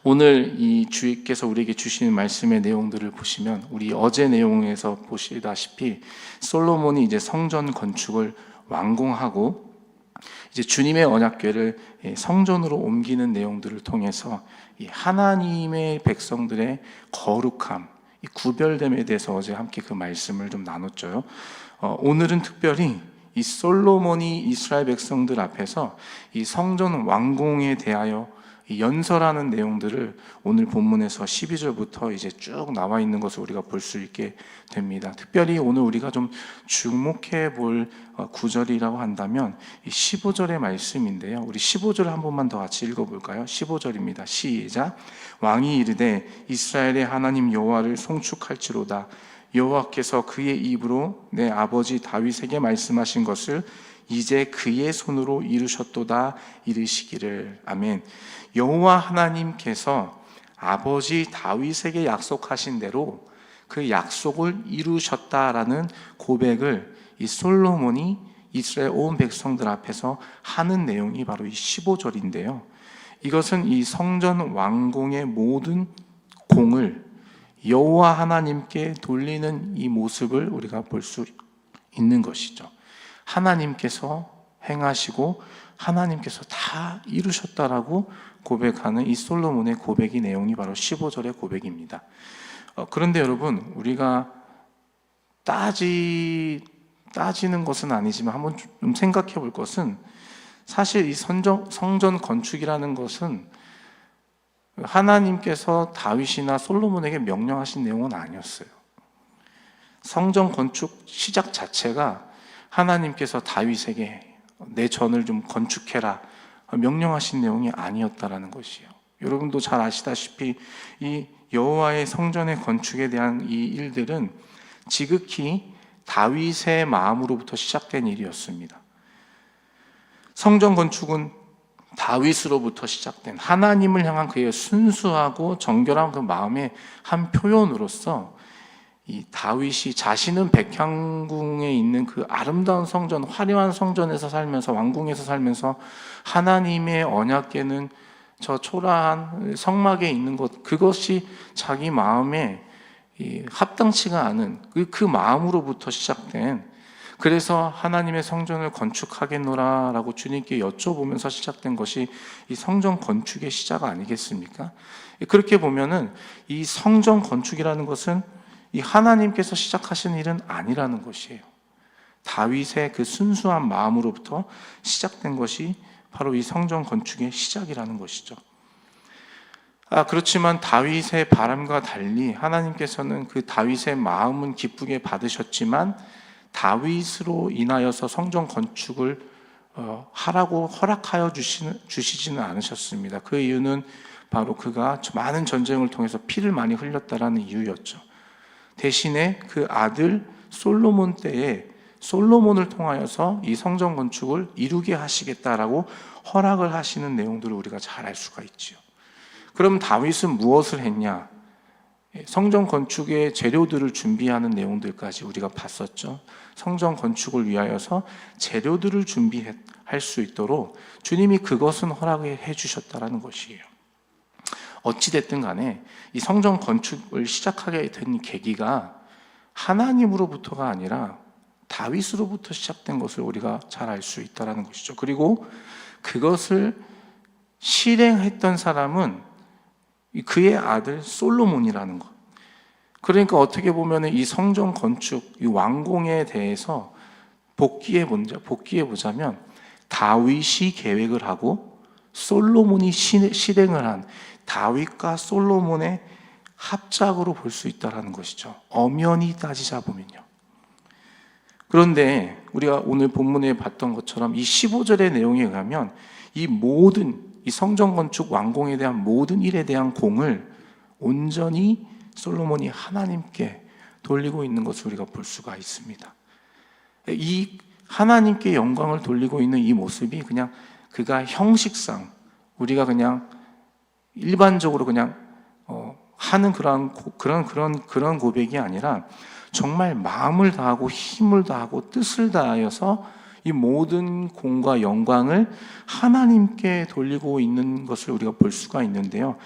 오늘 이 주께서 우리에게 주시는 말씀의 내용들을 보시면 우리 어제 내용에서 보시다시피 솔로몬이 이제 성전 건축을 완공하고 이제 주님의 언약궤를 성전으로 옮기는 내용들을 통해서 이 하나님의 백성들의 거룩함, 이 구별됨에 대해서 어제 함께 그 말씀을 좀 나눴죠. 오늘은 특별히 이 솔로몬이 이스라엘 백성들 앞에서 이 성전 완공에 대하여 연설하는 내용들을 오늘 본문에서 12절부터 이제 쭉 나와 있는 것을 우리가 볼 수 있게 됩니다. 특별히 오늘 우리가 좀 주목해 볼 구절이라고 한다면 이 15절의 말씀인데요. 우리 15절을 한 번만 더 같이 읽어볼까요? 15절입니다. 시작. 왕이 이르되 이스라엘의 하나님 여호와를 송축할지로다. 여호와께서 그의 입으로 내 아버지 다윗에게 말씀하신 것을 이제 그의 손으로 이루셨도다 이르시기를. 아멘. 여호와 하나님께서 아버지 다윗에게 약속하신 대로 그 약속을 이루셨다라는 고백을 이 솔로몬이 이스라엘 온 백성들 앞에서 하는 내용이 바로 이 15절인데요. 이것은 이 성전 완공의 모든 공을 여호와 하나님께 돌리는 이 모습을 우리가 볼 수 있는 것이죠. 하나님께서 행하시고 하나님께서 다 이루셨다라고 고백하는 이 솔로몬의 고백의 내용이 바로 15절의 고백입니다. 그런데 여러분, 우리가 따지는 것은 아니지만 한번 좀 생각해 볼 것은, 사실 이 성전 건축이라는 것은 하나님께서 다윗이나 솔로몬에게 명령하신 내용은 아니었어요. 성전 건축 시작 자체가 하나님께서 다윗에게 내 전을 좀 건축해라 명령하신 내용이 아니었다라는 것이에요. 여러분도 잘 아시다시피 이 여호와의 성전의 건축에 대한 이 일들은 지극히 다윗의 마음으로부터 시작된 일이었습니다. 성전 건축은 다윗으로부터 시작된 하나님을 향한 그의 순수하고 정결한 그 마음의 한 표현으로서 이 다윗이 자신은 백향궁에 있는 그 아름다운 성전, 화려한 성전에서 살면서, 왕궁에서 살면서 하나님의 언약궤는 저 초라한 성막에 있는 것, 그것이 자기 마음에 합당치가 않은 그 마음으로부터 시작된, 그래서 하나님의 성전을 건축하겠노라 라고 주님께 여쭤보면서 시작된 것이 이 성전 건축의 시작 아니겠습니까? 그렇게 보면은 이 성전 건축이라는 것은 이 하나님께서 시작하신 일은 아니라는 것이에요. 다윗의 그 순수한 마음으로부터 시작된 것이 바로 이 성전 건축의 시작이라는 것이죠. 그렇지만 다윗의 바람과 달리 하나님께서는 그 다윗의 마음은 기쁘게 받으셨지만 다윗으로 인하여서 성전 건축을 하라고 허락하여 주시지는 않으셨습니다. 그 이유는 바로 그가 많은 전쟁을 통해서 피를 많이 흘렸다라는 이유였죠. 대신에 그 아들 솔로몬 때에 솔로몬을 통하여서 이 성전 건축을 이루게 하시겠다라고 허락을 하시는 내용들을 우리가 잘 알 수가 있죠. 그럼 다윗은 무엇을 했냐? 성전 건축의 재료들을 준비하는 내용들까지 우리가 봤었죠. 성전 건축을 위하여서 재료들을 준비할 수 있도록 주님이 그것은 허락해 주셨다라는 것이에요. 어찌됐든 간에 이 성전 건축을 시작하게 된 계기가 하나님으로부터가 아니라 다윗으로부터 시작된 것을 우리가 잘 알 수 있다는 것이죠. 그리고 그것을 실행했던 사람은 그의 아들 솔로몬이라는 것. 그러니까 어떻게 보면 이 성전 건축, 이 완공에 대해서 복기해 보자면 다윗이 계획을 하고 솔로몬이 실행을 한 다윗과 솔로몬의 합작으로 볼 수 있다는 것이죠. 엄연히 따지자 보면요. 그런데 우리가 오늘 본문에 봤던 것처럼 이 15절의 내용에 의하면 이 성전 건축 완공에 대한 모든 일에 대한 공을 온전히 솔로몬이 하나님께 돌리고 있는 것을 우리가 볼 수가 있습니다. 이 하나님께 영광을 돌리고 있는 이 모습이 그냥 그가 형식상 우리가 그냥 일반적으로 그냥 하는 그런 고백이 아니라 정말 마음을 다하고 힘을 다하고 뜻을 다하여서 이 모든 공과 영광을 하나님께 돌리고 있는 것을 우리가 볼 수가 있는데요.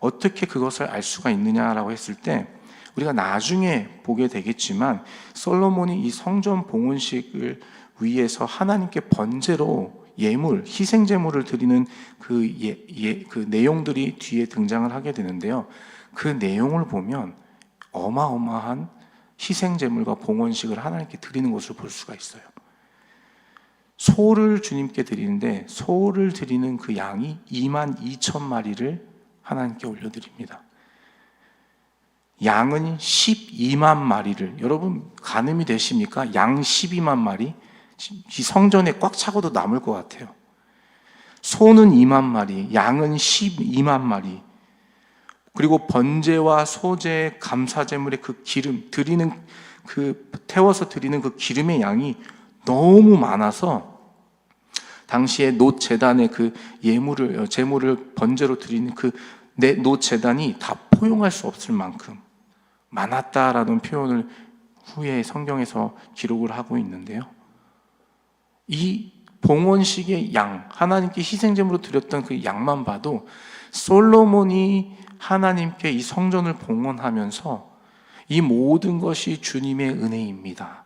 어떻게 그것을 알 수가 있느냐라고 했을 때 우리가 나중에 보게 되겠지만 솔로몬이 이 성전 봉헌식을 위해서 하나님께 번제로 예물, 희생 제물을 드리는 그 내용들이 뒤에 등장을 하게 되는데요. 그 내용을 보면 어마어마한 희생 제물과 봉헌식을 하나님께 드리는 것을 볼 수가 있어요. 소를 주님께 드리는데 소를 드리는 그 양이 22,000마리를 하나님께 올려드립니다. 양은 12만 마리를, 여러분 가늠이 되십니까? 양 12만 마리? 이 성전에 꽉 차고도 남을 것 같아요. 소는 2만 마리, 양은 12만 마리. 그리고 번제와 소제, 감사제물의 그 기름, 태워서 드리는 그 기름의 양이 너무 많아서 당시에 놋 제단의 그 제물을 번제로 드리는 그 놋 제단이 다 포용할 수 없을 만큼 많았다라는 표현을 후에 성경에서 기록을 하고 있는데요. 이 봉헌식의 양, 하나님께 희생제물로 드렸던 그 양만 봐도 솔로몬이 하나님께 이 성전을 봉헌하면서 이 모든 것이 주님의 은혜입니다.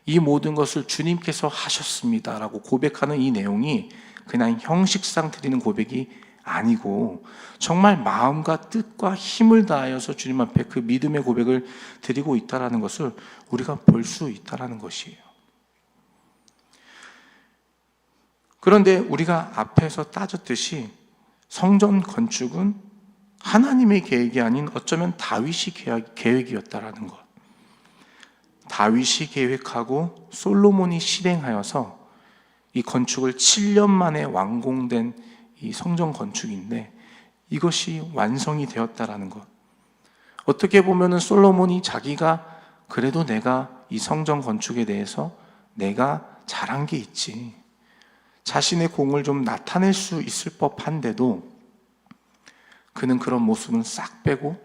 이 모든 것을 주님께서 하셨습니다라고 고백하는 이 내용이 그냥 형식상 드리는 고백이 아니고 정말 마음과 뜻과 힘을 다하여서 주님 앞에 그 믿음의 고백을 드리고 있다는 것을 우리가 볼 수 있다는 것이에요. 그런데 우리가 앞에서 따졌듯이 성전 건축은 하나님의 계획이 아닌 어쩌면 다윗이 계획이었다라는 것. 다윗이 계획하고 솔로몬이 실행하여서 이 건축을 7년 만에 완공된 이 성전 건축인데 이것이 완성이 되었다라는 것. 어떻게 보면은 솔로몬이 자기가 그래도 내가 이 성전 건축에 대해서 내가 잘한 게 있지, 자신의 공을 좀 나타낼 수 있을 법한데도 그는 그런 모습은 싹 빼고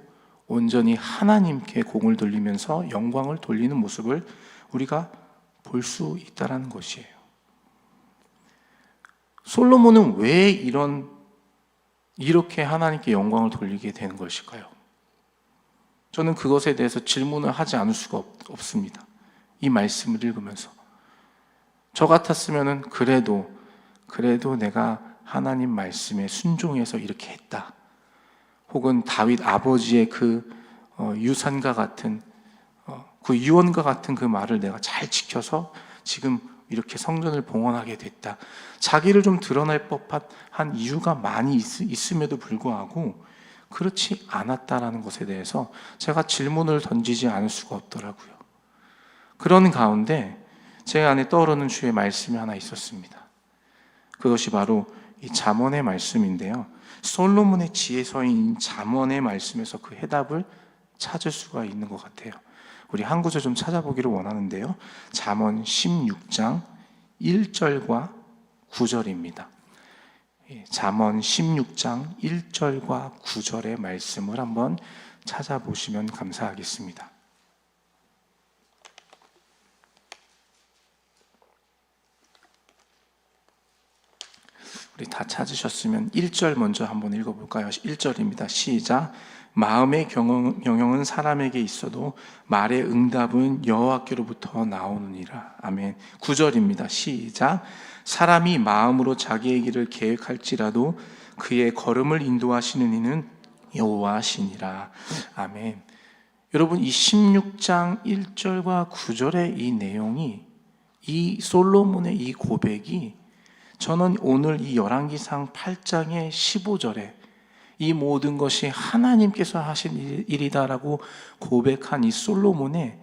온전히 하나님께 공을 돌리면서 영광을 돌리는 모습을 우리가 볼 수 있다는 것이에요. 솔로몬은 왜 이렇게 하나님께 영광을 돌리게 되는 것일까요? 저는 그것에 대해서 질문을 하지 않을 수가 없습니다. 이 말씀을 읽으면서 저 같았으면 그래도 내가 하나님 말씀에 순종해서 이렇게 했다, 혹은 다윗 아버지의 그 유산과 같은 그 유언과 같은 그 말을 내가 잘 지켜서 지금 이렇게 성전을 봉헌하게 됐다, 자기를 좀 드러낼 법한 이유가 많이 있음에도 불구하고 그렇지 않았다라는 것에 대해서 제가 질문을 던지지 않을 수가 없더라고요. 그런 가운데 제 안에 떠오르는 주의 말씀이 하나 있었습니다. 그것이 바로 이 잠언의 말씀인데요. 솔로몬의 지혜서인 잠언의 말씀에서 그 해답을 찾을 수가 있는 것 같아요. 우리 한 구절 좀 찾아보기를 원하는데요. 잠언 16장 1절과 9절입니다. 잠언 16장 1절과 9절의 말씀을 한번 찾아보시면 감사하겠습니다. 우리 다 찾으셨으면 1절 먼저 한번 읽어볼까요? 1절입니다. 시작. 마음의 경영은 사람에게 있어도 말의 응답은 여호와께로부터 나오느니라. 아멘. 9절입니다. 시작. 사람이 마음으로 자기의 길을 계획할지라도 그의 걸음을 인도하시는 이는 여호와시니라. 아멘. 여러분, 이 16장 1절과 9절의 이 내용이, 이 솔로몬의 이 고백이, 저는 오늘 이 열왕기상 8장의 15절에 이 모든 것이 하나님께서 하신 일이다라고 고백한 이 솔로몬의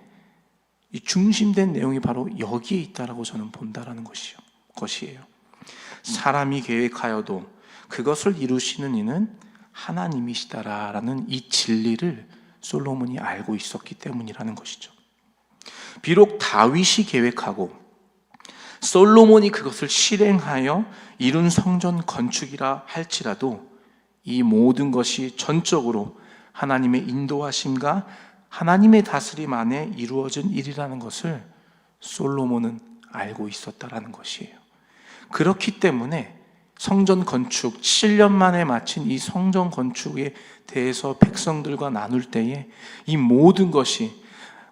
이 중심된 내용이 바로 여기에 있다라고 저는 본다라는 것이에요. 사람이 계획하여도 그것을 이루시는 이는 하나님이시다라는 이 진리를 솔로몬이 알고 있었기 때문이라는 것이죠. 비록 다윗이 계획하고 솔로몬이 그것을 실행하여 이룬 성전 건축이라 할지라도 이 모든 것이 전적으로 하나님의 인도하심과 하나님의 다스림 안에 이루어진 일이라는 것을 솔로몬은 알고 있었다라는 것이에요. 그렇기 때문에 성전 건축 7년 만에 마친 이 성전 건축에 대해서 백성들과 나눌 때에 이 모든 것이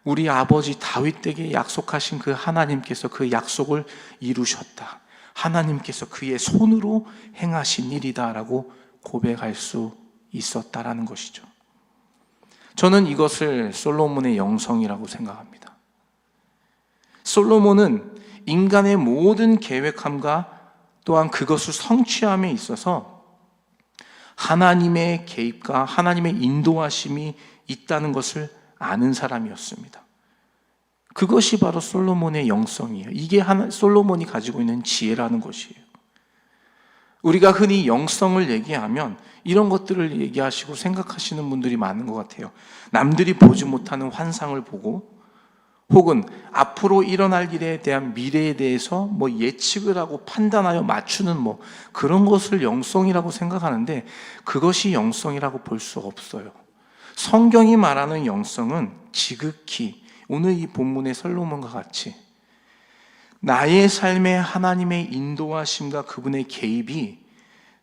우리 아버지 다윗에게 약속하신 그 하나님께서 그 약속을 이루셨다, 하나님께서 그의 손으로 행하신 일이다라고 고백할 수 있었다라는 것이죠. 저는 이것을 솔로몬의 영성이라고 생각합니다. 솔로몬은 인간의 모든 계획함과 또한 그것을 성취함에 있어서 하나님의 개입과 하나님의 인도하심이 있다는 것을 아는 사람이었습니다. 그것이 바로 솔로몬의 영성이에요. 이게 솔로몬이 가지고 있는 지혜라는 것이에요. 우리가 흔히 영성을 얘기하면 이런 것들을 얘기하시고 생각하시는 분들이 많은 것 같아요. 남들이 보지 못하는 환상을 보고, 혹은 앞으로 일어날 일에 대한 미래에 대해서 예측을 하고 판단하여 맞추는 그런 것을 영성이라고 생각하는데, 그것이 영성이라고 볼 수 없어요. 성경이 말하는 영성은 지극히 오늘 이 본문의 솔로몬과 같이 나의 삶에 하나님의 인도하심과 그분의 개입이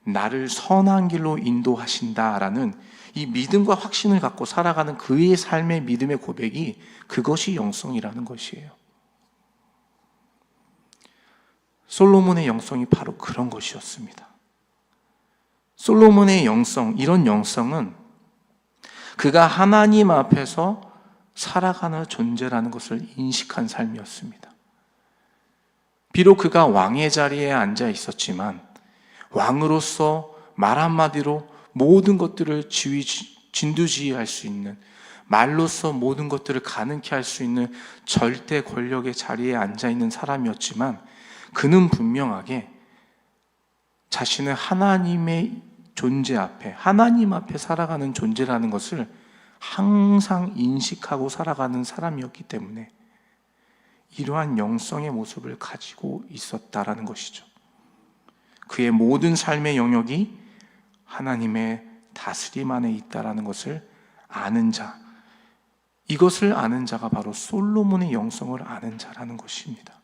나를 선한 길로 인도하신다라는 이 믿음과 확신을 갖고 살아가는 그의 삶의 믿음의 고백이, 그것이 영성이라는 것이에요. 솔로몬의 영성이 바로 그런 것이었습니다. 솔로몬의 영성, 이런 영성은 그가 하나님 앞에서 살아가는 존재라는 것을 인식한 삶이었습니다. 비록 그가 왕의 자리에 앉아 있었지만 왕으로서 말 한마디로 모든 것들을 진두지휘할 수 있는, 말로써 모든 것들을 가능케 할 수 있는 절대 권력의 자리에 앉아 있는 사람이었지만, 그는 분명하게 자신은 하나님의 존재 앞에, 하나님 앞에 살아가는 존재라는 것을 항상 인식하고 살아가는 사람이었기 때문에 이러한 영성의 모습을 가지고 있었다라는 것이죠. 그의 모든 삶의 영역이 하나님의 다스림 안에 있다라는 것을 아는 자, 이것을 아는 자가 바로 솔로몬의 영성을 아는 자라는 것입니다.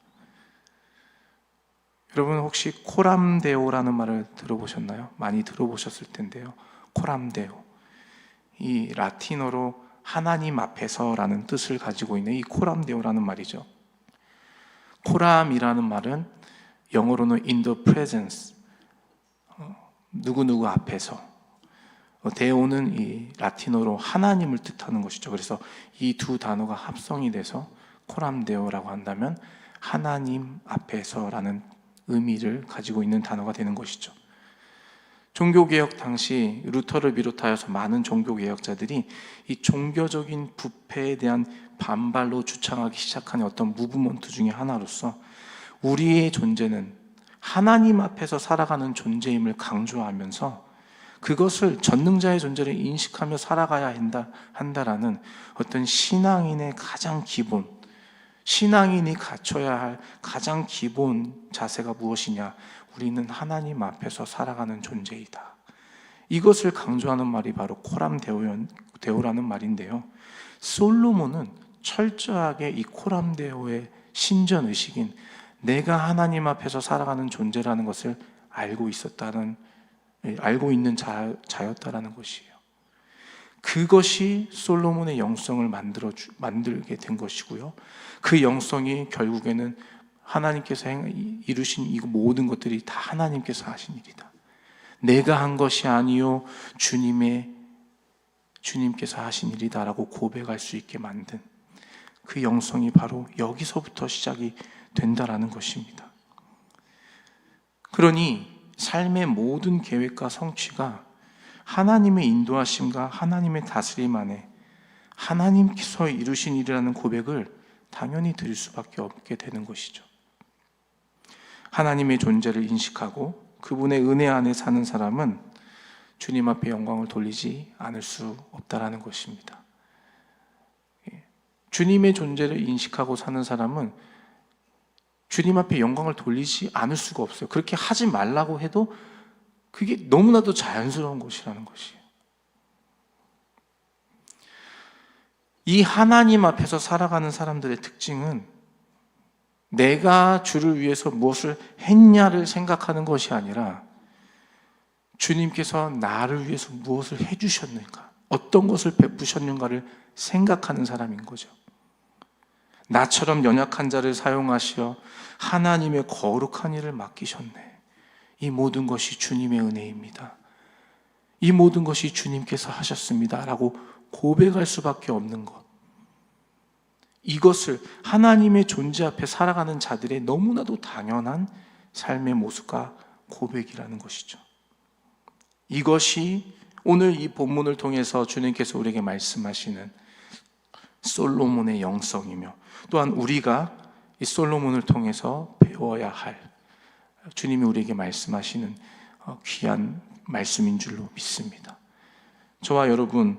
여러분 혹시 코람데오라는 말을 들어보셨나요? 많이 들어보셨을 텐데요. 코람데오, 이 라틴어로 하나님 앞에서라는 뜻을 가지고 있는 이 코람데오라는 말이죠. 코람이라는 말은 영어로는 in the presence, 누구누구 앞에서, 데오는 이 라틴어로 하나님을 뜻하는 것이죠. 그래서 이 두 단어가 합성이 돼서 코람데오라고 한다면 하나님 앞에서라는 의미를 가지고 있는 단어가 되는 것이죠. 종교개혁 당시 루터를 비롯하여서 많은 종교개혁자들이 이 종교적인 부패에 대한 반발로 주창하기 시작한 어떤 무브먼트 중에 하나로서 우리의 존재는 하나님 앞에서 살아가는 존재임을 강조하면서 그것을 전능자의 존재를 인식하며 살아가야 한다라는 어떤 신앙인의 가장 기본, 신앙인이 갖춰야 할 가장 기본 자세가 무엇이냐? 우리는 하나님 앞에서 살아가는 존재이다. 이것을 강조하는 말이 바로 코람데오라는 말인데요. 솔로몬은 철저하게 이 코람데오의 신전의식인 내가 하나님 앞에서 살아가는 존재라는 것을 알고 있는 자였다라는 것이에요. 그것이 솔로몬의 영성을 만들게 된 것이고요. 그 영성이 결국에는 하나님께서 이루신 이 모든 것들이 다 하나님께서 하신 일이다. 내가 한 것이 아니요 주님께서 하신 일이다라고 고백할 수 있게 만든 그 영성이 바로 여기서부터 시작이 된다라는 것입니다. 그러니 삶의 모든 계획과 성취가 하나님의 인도하심과 하나님의 다스림 안에 하나님께서 이루신 일이라는 고백을 당연히 드릴 수밖에 없게 되는 것이죠. 하나님의 존재를 인식하고 그분의 은혜 안에 사는 사람은 주님 앞에 영광을 돌리지 않을 수 없다라는 것입니다. 주님의 존재를 인식하고 사는 사람은 주님 앞에 영광을 돌리지 않을 수가 없어요. 그렇게 하지 말라고 해도 그게 너무나도 자연스러운 것이라는 것이에요. 이 하나님 앞에서 살아가는 사람들의 특징은 내가 주를 위해서 무엇을 했냐를 생각하는 것이 아니라 주님께서 나를 위해서 무엇을 해주셨는가, 어떤 것을 베푸셨는가를 생각하는 사람인 거죠. 나처럼 연약한 자를 사용하시어 하나님의 거룩한 일을 맡기셨네. 이 모든 것이 주님의 은혜입니다. 이 모든 것이 주님께서 하셨습니다 라고 고백할 수밖에 없는 것, 이것을 하나님의 존재 앞에 살아가는 자들의 너무나도 당연한 삶의 모습과 고백이라는 것이죠. 이것이 오늘 이 본문을 통해서 주님께서 우리에게 말씀하시는 솔로몬의 영성이며, 또한 우리가 이 솔로몬을 통해서 배워야 할 주님이 우리에게 말씀하시는 귀한 말씀인 줄로 믿습니다. 저와 여러분,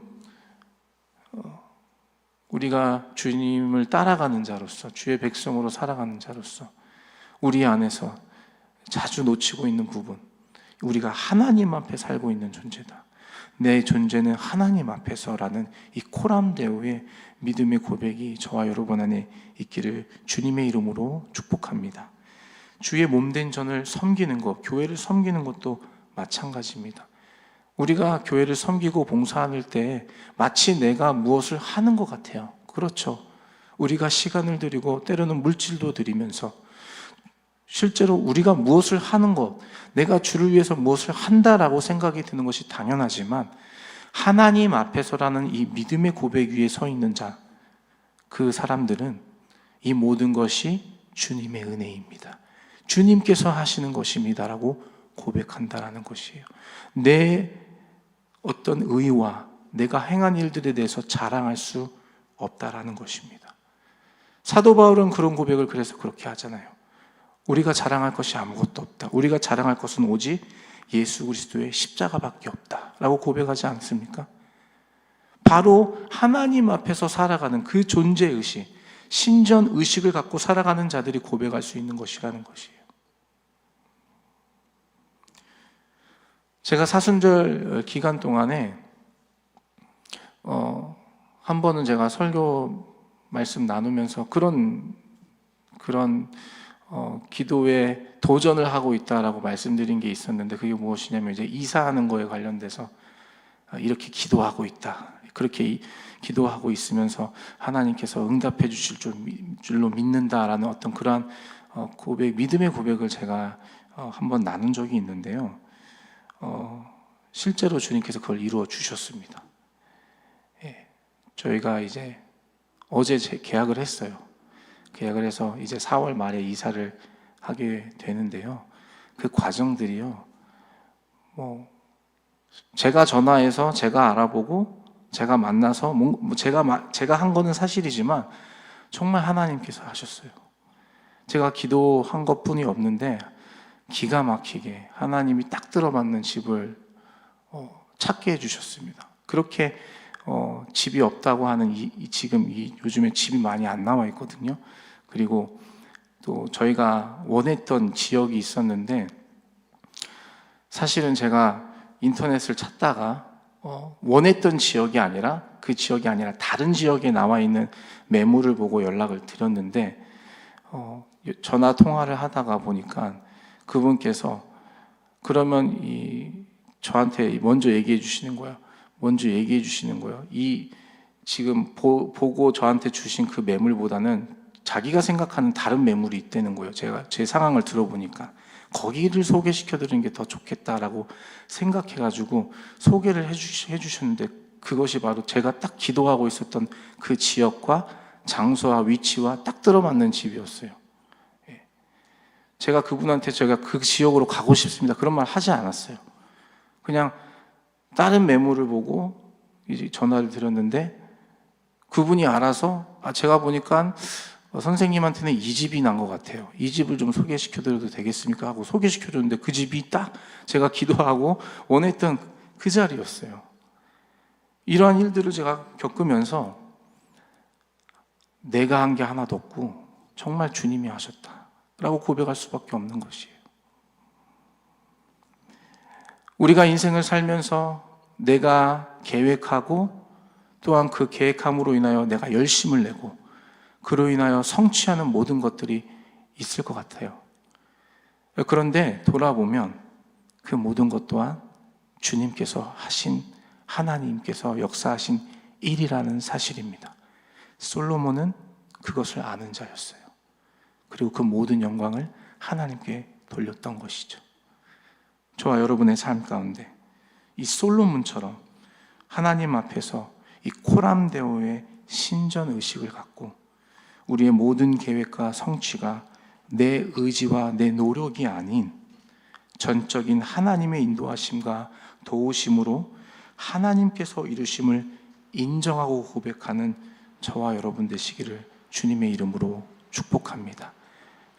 우리가 주님을 따라가는 자로서, 주의 백성으로 살아가는 자로서 우리 안에서 자주 놓치고 있는 부분, 우리가 하나님 앞에 살고 있는 존재다, 내 존재는 하나님 앞에서라는 이 코람데오의 믿음의 고백이 저와 여러분 안에 있기를 주님의 이름으로 축복합니다. 주의 몸된 전을 섬기는 것, 교회를 섬기는 것도 마찬가지입니다. 우리가 교회를 섬기고 봉사할 때 마치 내가 무엇을 하는 것 같아요. 그렇죠. 우리가 시간을 들이고 때로는 물질도 들이면서 실제로 우리가 무엇을 하는 것, 내가 주를 위해서 무엇을 한다라고 생각이 드는 것이 당연하지만, 하나님 앞에서라는 이 믿음의 고백 위에 서 있는 자, 그 사람들은 이 모든 것이 주님의 은혜입니다, 주님께서 하시는 것입니다라고 고백한다라는 것이에요. 내 어떤 의와 내가 행한 일들에 대해서 자랑할 수 없다라는 것입니다. 사도 바울은 그런 고백을 그래서 그렇게 하잖아요. 우리가 자랑할 것이 아무것도 없다, 우리가 자랑할 것은 오직 예수 그리스도의 십자가밖에 없다 라고 고백하지 않습니까? 바로 하나님 앞에서 살아가는 그 존재의식, 신전의식을 갖고 살아가는 자들이 고백할 수 있는 것이라는 것이에요. 제가 사순절 기간 동안에 한 번은 제가 설교 말씀 나누면서 그런 기도에 도전을 하고 있다라고 말씀드린 게 있었는데, 그게 무엇이냐면 이제 이사하는 거에 관련돼서 이렇게 기도하고 있다, 그렇게 기도하고 있으면서 하나님께서 응답해 주실 줄로 믿는다라는 어떤 그러한 고백, 믿음의 고백을 제가 한번 나눈 적이 있는데요. 실제로 주님께서 그걸 이루어 주셨습니다. 예, 저희가 이제 어제 계약을 했어요. 계약을 해서 이제 4월 말에 이사를 하게 되는데요. 그 과정들이요, 제가 전화해서 제가 알아보고 제가 만나서 제가 한 거는 사실이지만 정말 하나님께서 하셨어요. 제가 기도한 것뿐이 없는데 기가 막히게 하나님이 딱 들어맞는 집을 찾게 해주셨습니다. 그렇게 집이 없다고 하는 지금 요즘에 집이 많이 안 나와 있거든요. 그리고 또 저희가 원했던 지역이 있었는데, 사실은 제가 인터넷을 찾다가 원했던 지역이 아니라, 그 지역이 아니라 다른 지역에 나와 있는 매물을 보고 연락을 드렸는데, 전화 통화를 하다가 보니까 그분께서 그러면 저한테 먼저 얘기해 주시는 거예요. 이 지금 보고 저한테 주신 그 매물보다는 자기가 생각하는 다른 매물이 있다는 거예요. 제가 제 상황을 들어보니까 거기를 소개시켜 드리는 게 더 좋겠다라고 생각해가지고 소개를 해주셨는데, 그것이 바로 제가 딱 기도하고 있었던 그 지역과 장소와 위치와 딱 들어맞는 집이었어요. 제가 그분한테 제가 그 지역으로 가고 싶습니다, 그런 말 하지 않았어요. 그냥 다른 매물을 보고 이제 전화를 드렸는데, 그분이 알아서 제가 보니까 선생님한테는 이 집이 난 것 같아요, 이 집을 좀 소개시켜드려도 되겠습니까 하고 소개시켜줬는데, 그 집이 딱 제가 기도하고 원했던 그 자리였어요. 이러한 일들을 제가 겪으면서 내가 한 게 하나도 없고 정말 주님이 하셨다라고 고백할 수밖에 없는 것이에요. 우리가 인생을 살면서 내가 계획하고, 또한 그 계획함으로 인하여 내가 열심을 내고, 그로 인하여 성취하는 모든 것들이 있을 것 같아요. 그런데 돌아보면 그 모든 것 또한 주님께서 하신, 하나님께서 역사하신 일이라는 사실입니다. 솔로몬은 그것을 아는 자였어요. 그리고 그 모든 영광을 하나님께 돌렸던 것이죠. 저와 여러분의 삶 가운데 이 솔로몬처럼 하나님 앞에서 이 코람데오의 신전 의식을 갖고 우리의 모든 계획과 성취가 내 의지와 내 노력이 아닌 전적인 하나님의 인도하심과 도우심으로 하나님께서 이루심을 인정하고 고백하는 저와 여러분 되시기를 주님의 이름으로 축복합니다.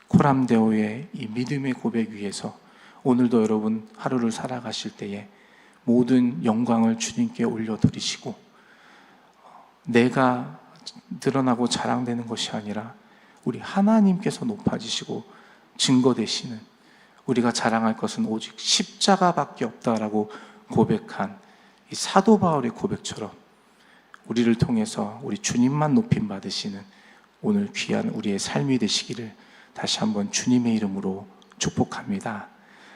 코람데오의 이 믿음의 고백 위에서 오늘도 여러분 하루를 살아가실 때에 모든 영광을 주님께 올려드리시고 내가 드러나고 자랑되는 것이 아니라 우리 하나님께서 높아지시고 증거되시는, 우리가 자랑할 것은 오직 십자가밖에 없다라고 고백한 이 사도 바울의 고백처럼 우리를 통해서 우리 주님만 높임 받으시는 오늘 귀한 우리의 삶이 되시기를 다시 한번 주님의 이름으로 축복합니다.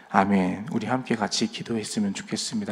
아멘. 우리 함께 같이 기도했으면 좋겠습니다.